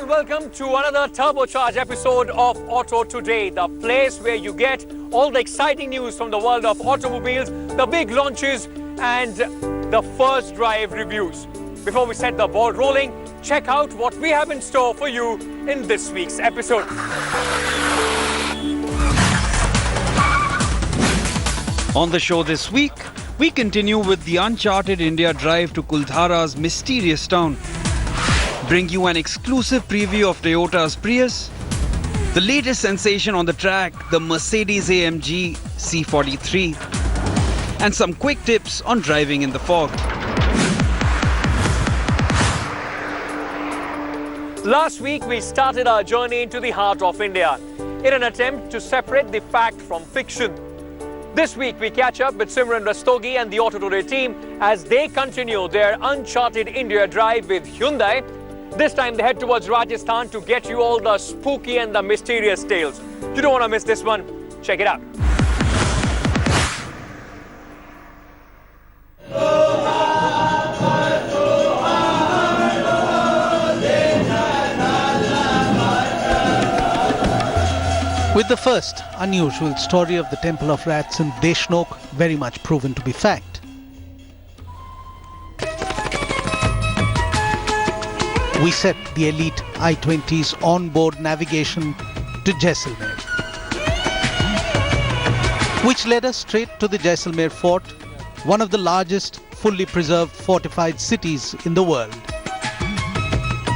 and welcome to another turbocharged episode of Auto Today, the place where you get all the exciting news from the world of automobiles, the big launches and the first drive reviews. Before we set the ball rolling, check out what we have in store for you in this week's episode. On the show this week, we continue with the Uncharted India drive to Kuldhara's mysterious town. Bring you an exclusive preview of Toyota's Prius, the latest sensation on the track, the Mercedes-AMG C43, and some quick tips on driving in the fog. Last week, we started our journey into the heart of India in an attempt to separate the fact from fiction. This week, we catch up with Simran Rastogi and the Auto Today team as they continue their Uncharted India drive with Hyundai. This time, they head towards Rajasthan to get you all the spooky and the mysterious tales. You don't want to miss this one. Check it out. With the first unusual story of the Temple of Rats in Deshnok very much proven to be fact. We set the elite I-20's on-board navigation to Jaisalmer, which led us straight to the Jaisalmer fort, one of the largest fully preserved fortified cities in the world.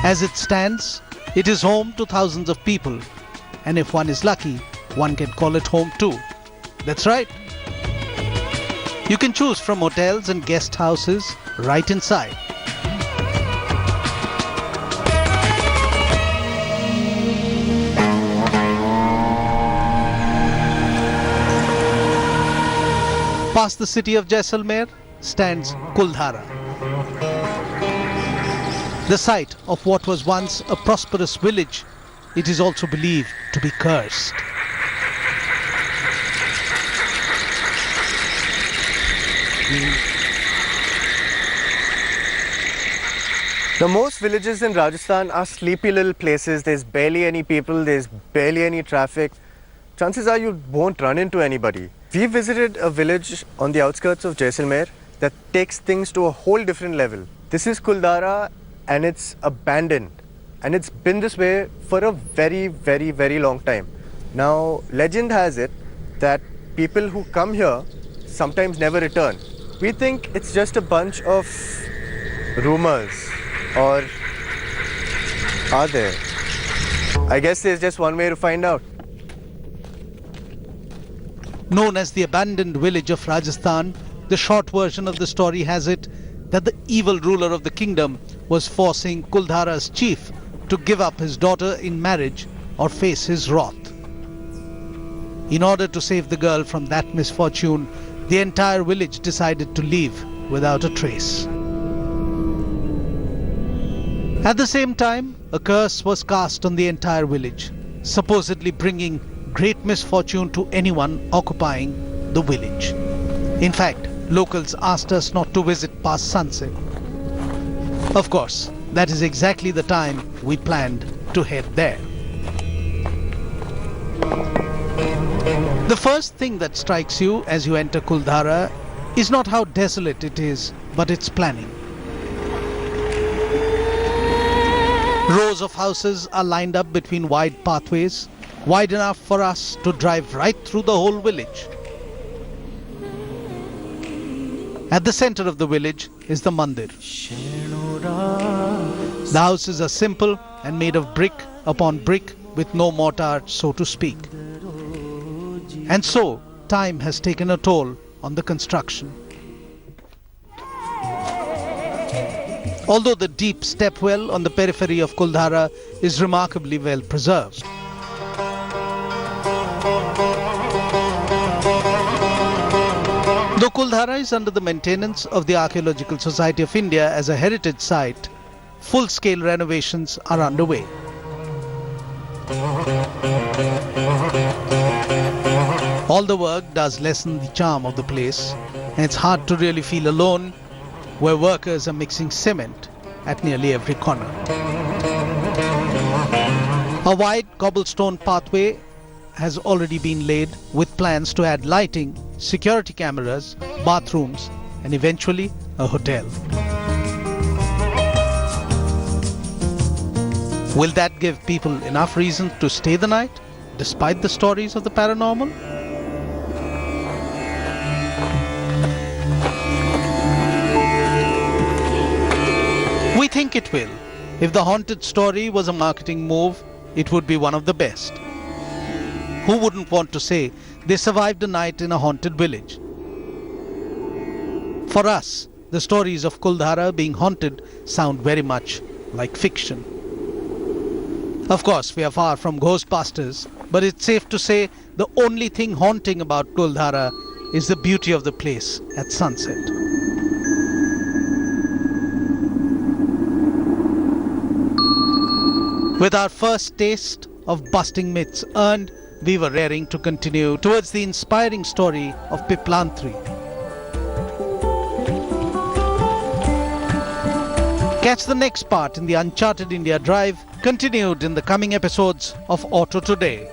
As it stands, it is home to thousands of people. And if one is lucky, one can call it home too. That's right. You can choose from hotels and guest houses right inside. Past the city of Jaisalmer stands Kuldhara, the site of what was once a prosperous village. It is also believed to be cursed. Now, most villages in Rajasthan are sleepy little places. There's barely any people, there's barely any traffic. Chances are you won't run into anybody. We visited a village on the outskirts of Jaisalmer that takes things to a whole different level. This is Kuldhara and it's abandoned. And it's been this way for a very, very, very long time. Now, legend has it that people who come here sometimes never return. We think it's just a bunch of rumors, or are there? I guess there's just one way to find out. Known as the abandoned village of Rajasthan, the short version of the story has it that the evil ruler of the kingdom was forcing Kuldhara's chief to give up his daughter in marriage or face his wrath. In order to save the girl from that misfortune, the entire village decided to leave without a trace. At the same time, a curse was cast on the entire village, supposedly bringing great misfortune to anyone occupying the village. In fact, locals asked us not to visit past sunset. Of course, that is exactly the time we planned to head there. The first thing that strikes you as you enter Kuldhara is not how desolate it is, but its planning. Rows of houses are lined up between wide pathways, wide enough for us to drive right through the whole village. At the center of the village is the Mandir. The houses are simple and made of brick upon brick with no mortar, so to speak. And so, time has taken a toll on the construction. Although the deep stepwell on the periphery of Kuldhara is remarkably well preserved. Though Kuldhara is under the maintenance of the Archaeological Society of India as a heritage site, full-scale renovations are underway. All the work does lessen the charm of the place, and it's hard to really feel alone where workers are mixing cement at nearly every corner. A wide cobblestone pathway has already been laid with plans to add lighting, security cameras, bathrooms, and eventually a hotel. Will that give people enough reason to stay the night, despite the stories of the paranormal? We think it will. If the haunted story was a marketing move, it would be one of the best. Who wouldn't want to say they survived a night in a haunted village? For us, the stories of Kuldhara being haunted sound very much like fiction. Of course, we are far from Ghostbusters, but it's safe to say the only thing haunting about Kuldhara is the beauty of the place at sunset. With our first taste of busting myths earned, we were raring to continue towards the inspiring story of Piplantri. Catch the next part in the Uncharted India drive, continued in the coming episodes of Auto Today.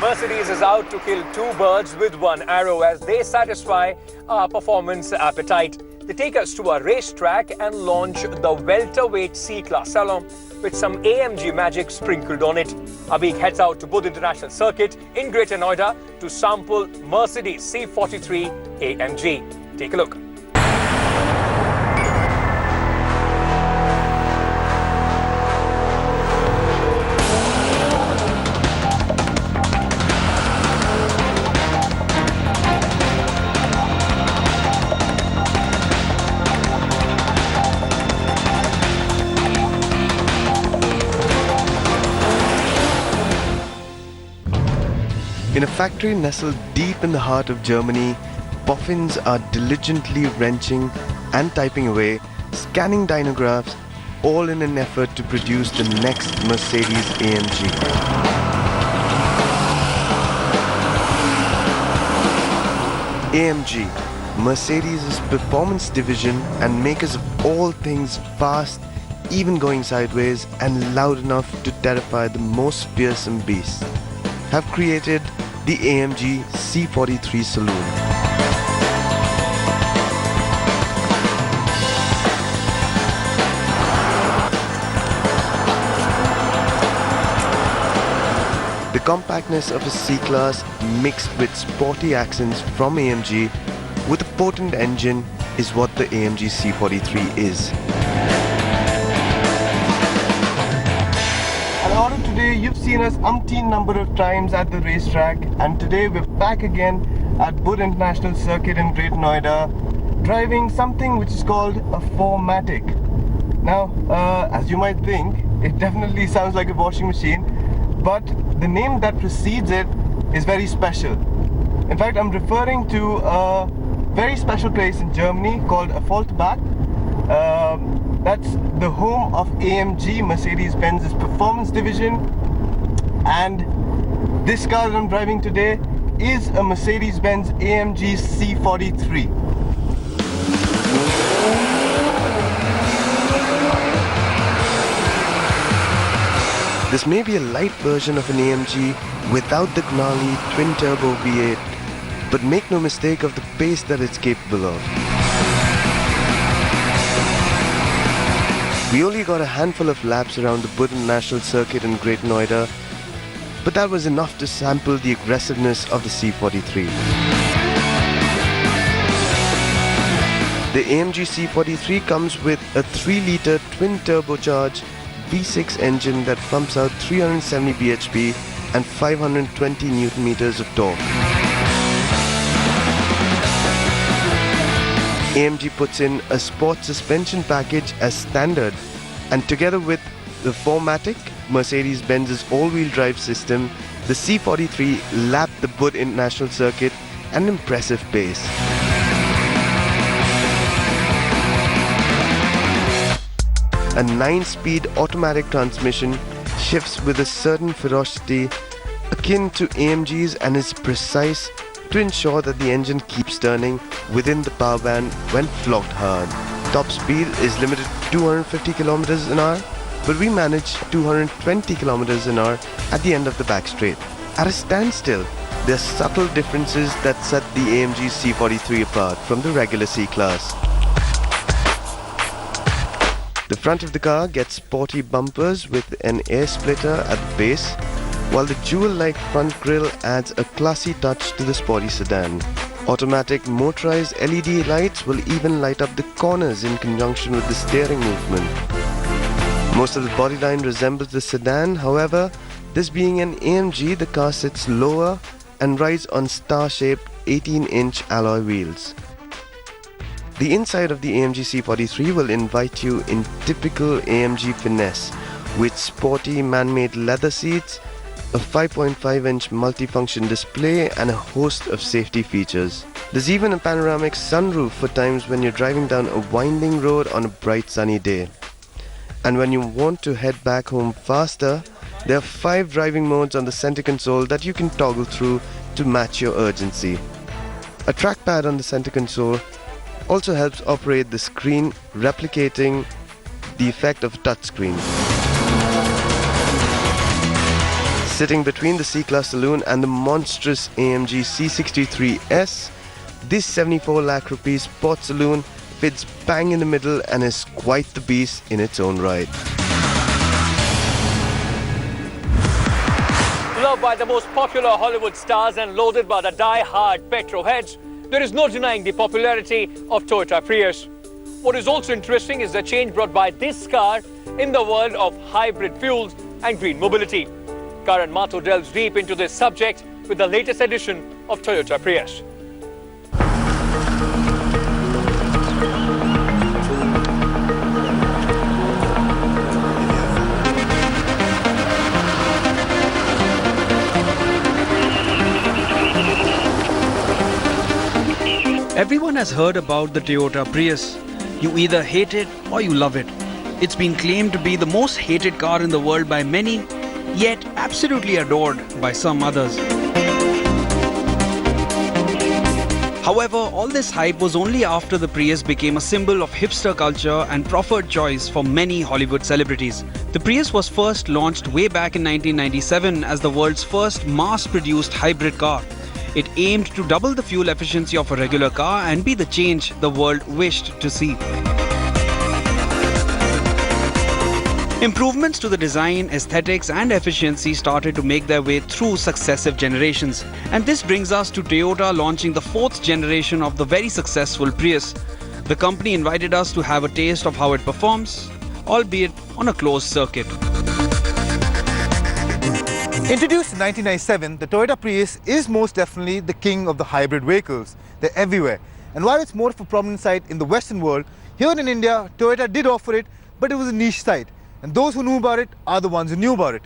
Mercedes is out to kill two birds with one arrow as they satisfy our performance appetite. They take us to a racetrack and launch the welterweight C-Class salon with some AMG magic sprinkled on it. Abhi heads out to Buddh International Circuit in Greater Noida to sample Mercedes C43 AMG. Take a look. In a factory nestled deep in the heart of Germany, boffins are diligently wrenching and typing away, scanning dynographs, all in an effort to produce the next Mercedes-AMG. AMG, Mercedes' performance division and makers of all things fast, even going sideways and loud enough to terrify the most fearsome beasts, have created the AMG C43 saloon. The compactness of a C-Class mixed with sporty accents from AMG with a potent engine is what the AMG C43 is. And today you've seen us umpteen number of times at the racetrack, and today we're back again at Buddh International Circuit in Greater Noida, driving something which is called a 4MATIC. Now, as you might think, it definitely sounds like a washing machine, but the name that precedes it is very special. In fact, I'm referring to a very special place in Germany called Affolterbach. That's the home of AMG, Mercedes-Benz's performance division, and this car that I'm driving today is a Mercedes-Benz AMG C43. This may be a light version of an AMG without the gnarly twin-turbo V8, but make no mistake of the pace that it's capable of. We only got a handful of laps around the Buddh International Circuit in Greater Noida, but that was enough to sample the aggressiveness of the C43. The AMG C43 comes with a 3-litre twin-turbocharged V6 engine that pumps out 370 bhp and 520 Nm of torque. AMG puts in a sport suspension package as standard, and together with the 4MATIC, Mercedes-Benz's all-wheel drive system, the C43 lapped the Buddh International Circuit at an impressive pace. A 9-speed automatic transmission shifts with a certain ferocity akin to AMG's and is precise to ensure that the engine keeps turning within the power band when flogged hard. top speed is limited to 250 kilometers an hour, but we managed 220 kilometers an hour at the end of the back straight. At a standstill, there are subtle differences that set the AMG C43 apart from the regular C-Class. The front of the car gets sporty bumpers with an air splitter at the base, while the jewel-like front grille adds a classy touch to the sporty sedan. Automatic motorized LED lights will even light up the corners in conjunction with the steering movement. Most of the bodyline resembles the sedan, however, this being an AMG, the car sits lower and rides on star-shaped 18-inch alloy wheels. The inside of the AMG C43 will invite you in typical AMG finesse with sporty man-made leather seats, a 5.5-inch multifunction display and a host of safety features. There's even a panoramic sunroof for times when you're driving down a winding road on a bright sunny day. And when you want to head back home faster, there are 5 driving modes on the center console that you can toggle through to match your urgency. A trackpad on the center console also helps operate the screen, replicating the effect of a touchscreen. Sitting between the C-Class saloon and the monstrous AMG C63S, this 74 lakh rupees sport saloon fits bang in the middle and is quite the beast in its own right. Loved by the most popular Hollywood stars and loathed by the die-hard petrol heads, there is no denying the popularity of Toyota Prius. What is also interesting is the change brought by this car in the world of hybrid fuels and green mobility. Karan Mato delves deep into this subject with the latest edition of Toyota Prius. Everyone has heard about the Toyota Prius. You either hate it or you love it. It's been claimed to be the most hated car in the world by many, yet absolutely adored by some others. However, all this hype was only after the Prius became a symbol of hipster culture and preferred choice for many Hollywood celebrities. The Prius was first launched way back in 1997 as the world's first mass-produced hybrid car. It aimed to double the fuel efficiency of a regular car and be the change the world wished to see. Improvements to the design, aesthetics and efficiency started to make their way through successive generations. And this brings us to Toyota launching the 4th generation of the very successful Prius. The company invited us to have a taste of how it performs, albeit on a closed circuit. Introduced in 1997, the Toyota Prius is most definitely the king of the hybrid vehicles. They're everywhere. And while it's more of a prominent sight in the Western world, here in India, Toyota did offer it, but it was a niche sight. And those who knew about it are the ones who knew about it.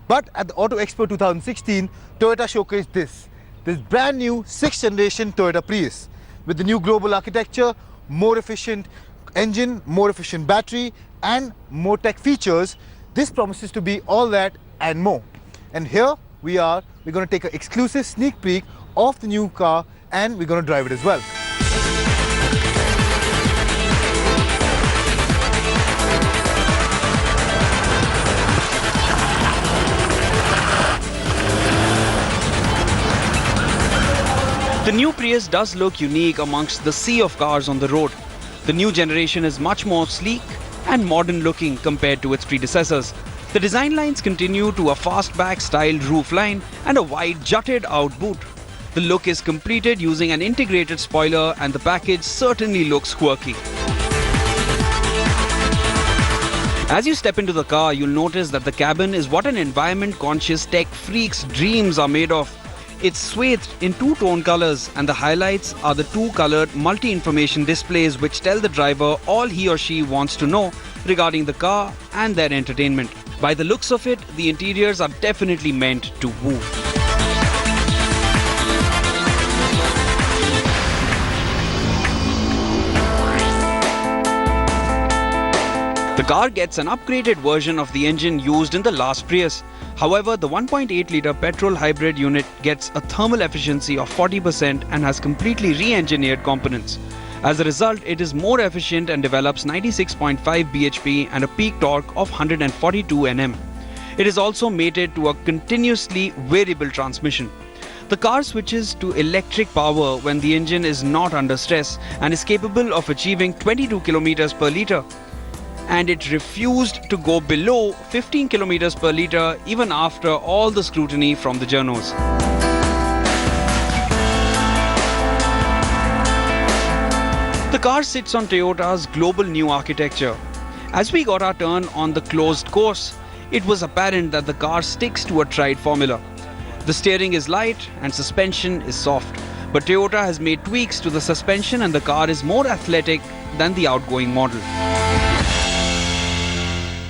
But at the Auto Expo 2016, Toyota showcased this brand new 6th generation Toyota Prius. With the new global architecture, more efficient engine, more efficient battery, and more tech features, this promises to be all that and more. And here we're going to take an exclusive sneak peek of the new car and we're going to drive it as well. The new Prius does look unique amongst the sea of cars on the road. The new generation is much more sleek and modern looking compared to its predecessors. The design lines continue to a fastback styled roofline and a wide jutted out boot. The look is completed using an integrated spoiler and the package certainly looks quirky. As you step into the car, you'll notice that the cabin is what an environment-conscious tech freak's dreams are made of. It's swathed in 2 tone colors and the highlights are the 2-colored multi-information displays which tell the driver all he or she wants to know regarding the car and their entertainment. By the looks of it, the interiors are definitely meant to woo. The car gets an upgraded version of the engine used in the last Prius. However, the 1.8-litre petrol hybrid unit gets a thermal efficiency of 40% and has completely re-engineered components. As a result, it is more efficient and develops 96.5 bhp and a peak torque of 142 Nm. It is also mated to a continuously variable transmission. The car switches to electric power when the engine is not under stress and is capable of achieving 22 km per litre. And it refused to go below 15 km per litre even after all the scrutiny from the journos. The car sits on Toyota's global new architecture. As we got our turn on the closed course, it was apparent that the car sticks to a tried formula. The steering is light and suspension is soft, but Toyota has made tweaks to the suspension and the car is more athletic than the outgoing model.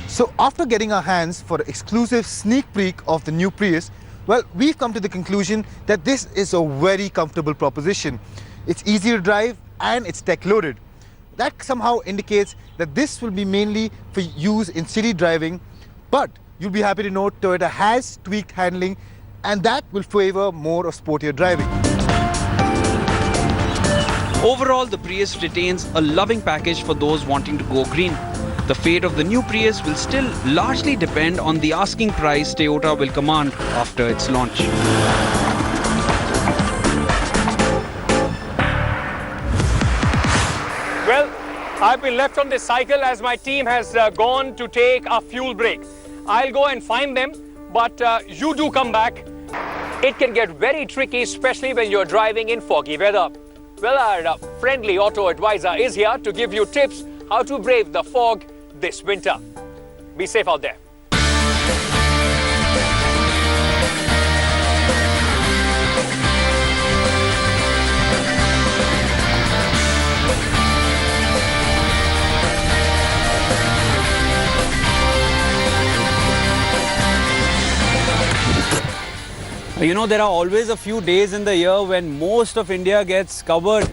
So after getting our hands for an exclusive sneak peek of the new Prius, well, we've come to the conclusion that this is a very comfortable proposition. It's easy to drive and it's tech loaded. That somehow indicates that this will be mainly for use in city driving, but you'll be happy to note Toyota has tweaked handling and that will favor more of sportier driving. Overall, the Prius retains a loving package for those wanting to go green. The fate of the new Prius will still largely depend on the asking price Toyota will command after its launch. Well, I've been left on this cycle as my team has gone to take a fuel break. I'll go and find them, but you do come back. It can get very tricky, especially when you're driving in foggy weather. Well, our friendly auto advisor is here to give you tips how to brave the fog this winter. Be safe out there. You know, there are always a few days in the year when most of India gets covered,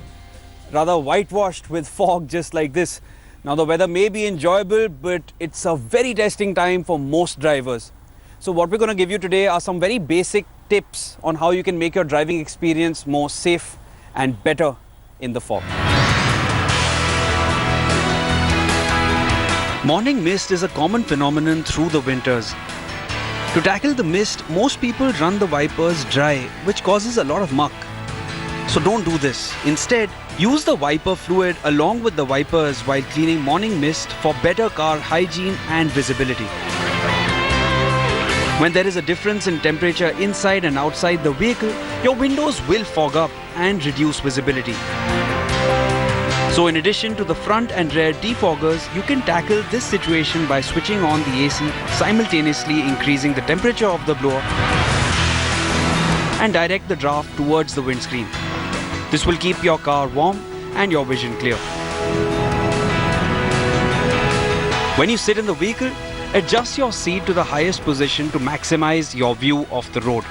rather whitewashed with fog just like this. Now the weather may be enjoyable, but it's a very testing time for most drivers. So what we're going to give you today are some very basic tips on how you can make your driving experience more safe and better in the fog. Morning mist is a common phenomenon through the winters. To tackle the mist, most people run the wipers dry, which causes a lot of muck. So don't do this. Instead, use the wiper fluid along with the wipers while cleaning morning mist for better car hygiene and visibility. When there is a difference in temperature inside and outside the vehicle, your windows will fog up and reduce visibility. So in addition to the front and rear defoggers, you can tackle this situation by switching on the AC, simultaneously increasing the temperature of the blower and direct the draft towards the windscreen. This will keep your car warm and your vision clear. When you sit in the vehicle, adjust your seat to the highest position to maximize your view of the road.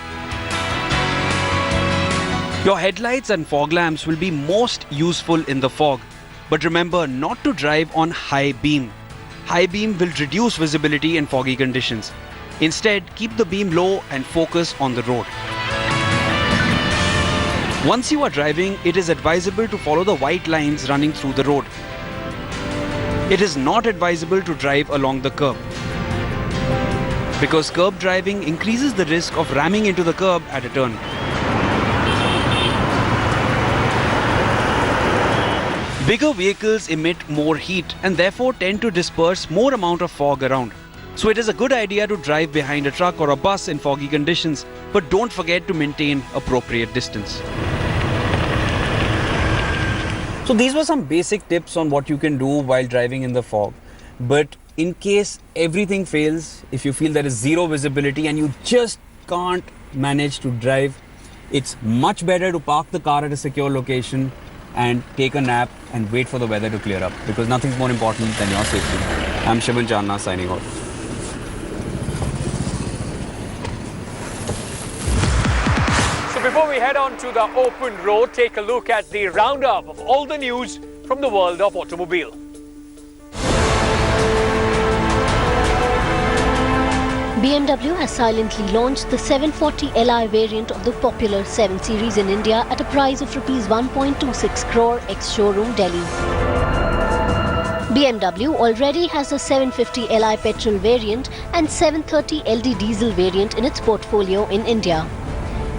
Your headlights and fog lamps will be most useful in the fog. But remember not to drive on high beam. High beam will reduce visibility in foggy conditions. Instead, keep the beam low and focus on the road. Once you are driving, it is advisable to follow the white lines running through the road. It is not advisable to drive along the curb, because curb driving increases the risk of ramming into the curb at a turn. Bigger vehicles emit more heat and therefore tend to disperse more amount of fog around. So it is a good idea to drive behind a truck or a bus in foggy conditions, but don't forget to maintain appropriate distance. So these were some basic tips on what you can do while driving in the fog. But in case everything fails, if you feel there is zero visibility and you just can't manage to drive, it's much better to park the car at a secure location and take a nap and wait for the weather to clear up, because nothing's more important than your safety. I'm Shivan Channa signing off. So before we head on to the open road, take a look at the roundup of all the news from the world of automobile. BMW has silently launched the 740 Li variant of the popular 7 Series in India at a price of Rs 1.26 crore ex-showroom Delhi. BMW already has a 750 Li petrol variant and 730 LD diesel variant in its portfolio in India.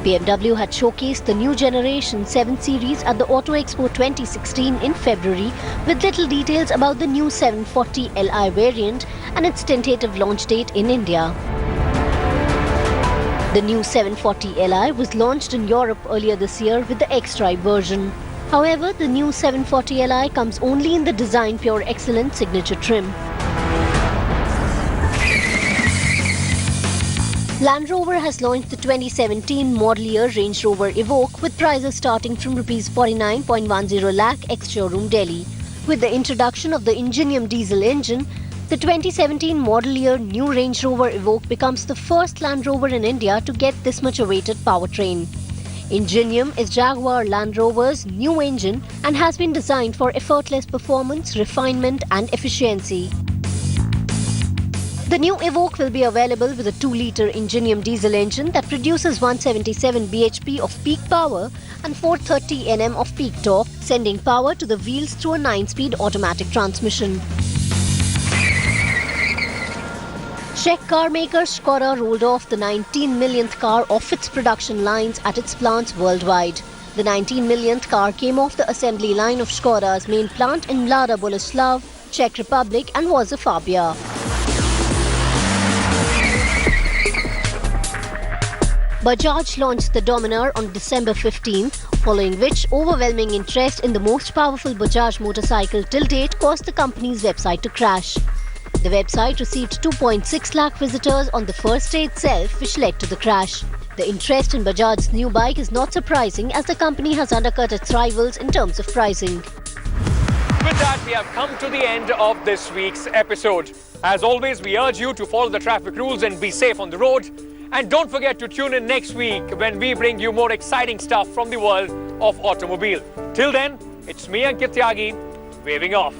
BMW had showcased the new generation 7 Series at the Auto Expo 2016 in February with little details about the new 740 Li variant and its tentative launch date in India. The new 740 Li was launched in Europe earlier this year with the X-Drive version. However, the new 740 Li comes only in the Design Pure Excellence signature trim. Land Rover has launched the 2017 model year Range Rover Evoque with prices starting from Rs 49.10 lakh ex-showroom Delhi. With the introduction of the Ingenium diesel engine, the 2017 model year new Range Rover Evoque becomes the first Land Rover in India to get this much awaited powertrain. Ingenium is Jaguar Land Rover's new engine and has been designed for effortless performance, refinement and efficiency. The new Evoque will be available with a 2-litre Ingenium diesel engine that produces 177 bhp of peak power and 430 Nm of peak torque, sending power to the wheels through a 9-speed automatic transmission. Czech car maker Škoda rolled off the 19 millionth car off its production lines at its plants worldwide. The 19 millionth car came off the assembly line of Škoda's main plant in Mlada Boleslav, Czech Republic and was a Fabia. Bajaj launched the Dominar on December 15th, following which overwhelming interest in the most powerful Bajaj motorcycle till date caused the company's website to crash. The website received 2.6 lakh visitors on the first day itself, which led to the crash. The interest in Bajaj's new bike is not surprising as the company has undercut its rivals in terms of pricing. With that, we have come to the end of this week's episode. As always, we urge you to follow the traffic rules and be safe on the road. And don't forget to tune in next week when we bring you more exciting stuff from the world of automobile. Till then, it's me, Ankit Tyagi, waving off.